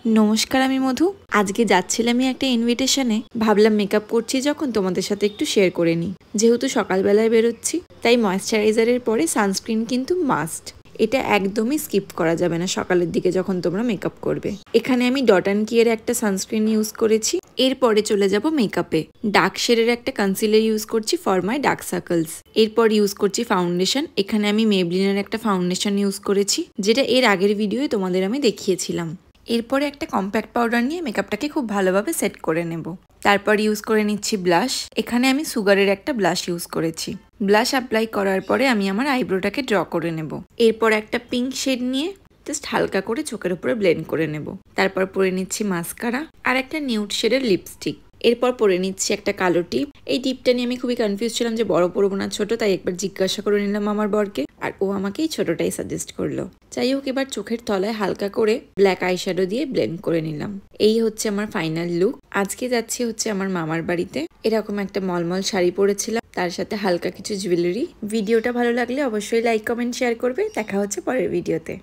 নমস্কার, আমি মধু। আজকে যাচ্ছিলাম একটা ইনভিটেশনে, ভাবলাম মেকআপ করছি যখন তোমাদের সাথে একটু শেয়ার করে নিই। যেহেতু সকালবেলায় বেরোচ্ছি, তাই ময়েশ্চারাইজারের পরে সানস্ক্রিন কিন্তু মাস্ট। এটা একদমই স্কিপ করা যাবে না সকালের দিকে যখন তোমরা মেকআপ করবে। এখানে আমি ডট অ্যান্ড কিয়ের একটা সানস্ক্রিন ইউজ করেছি। এরপরে চলে যাব মেকআপে। ডার্ক শেডের একটা কনসিলার ইউজ করছি ফর মাই ডার্ক সার্কেলস। এরপর ইউজ করছি ফাউন্ডেশন। এখানে আমি মেবলিনের একটা ফাউন্ডেশন ইউজ করেছি, যেটা এর আগের ভিডিওয়ে তোমাদের আমি দেখিয়েছিলাম। এরপরে একটা কম্প্যাক্ট পাউডার নিয়ে মেকআপটাকে খুব ভালোভাবে সেট করে নেব। তারপর ইউজ করে নিচ্ছি ব্লাশ। এখানে আমি সুগারের একটা ব্লাশ ইউজ করেছি। ব্লাশ অ্যাপ্লাই করার পরে আমি আমার আইব্রোটাকে ড্র করে নেব। এরপর একটা পিঙ্ক শেড নিয়ে জাস্ট হালকা করে চোখের উপরে ব্লেন্ড করে নেব। তারপর পরে নিচ্ছি মাস্কারা আর একটা নিউড শেডের লিপস্টিক। এরপর পরে নিচ্ছি একটা কালো টিপ। এই টিপটা নিয়ে আমি খুবই কনফিউজ ছিলাম যে বড় পরবো না ছোট, তাই একবার জিজ্ঞাসা করে নিলাম আমার বরকে, আর ও আমাকে এই ছোটটাই সাজেস্ট করলো। যাই হোক, এবার চোখের তলায় হালকা করে ব্ল্যাক আইশ্যাডো দিয়ে ব্লেন্ড করে নিলাম। এই হচ্ছে আমার ফাইনাল লুক। আজকে যাচ্ছি হচ্ছে আমার মামার বাড়িতে। এরকম একটা মলমল শাড়ি পরেছিলাম, তার সাথে হালকা কিছু জুয়েলারি। ভিডিওটা ভালো লাগলে অবশ্যই লাইক, কমেন্ট, শেয়ার করবে। দেখা হচ্ছে পরের ভিডিওতে।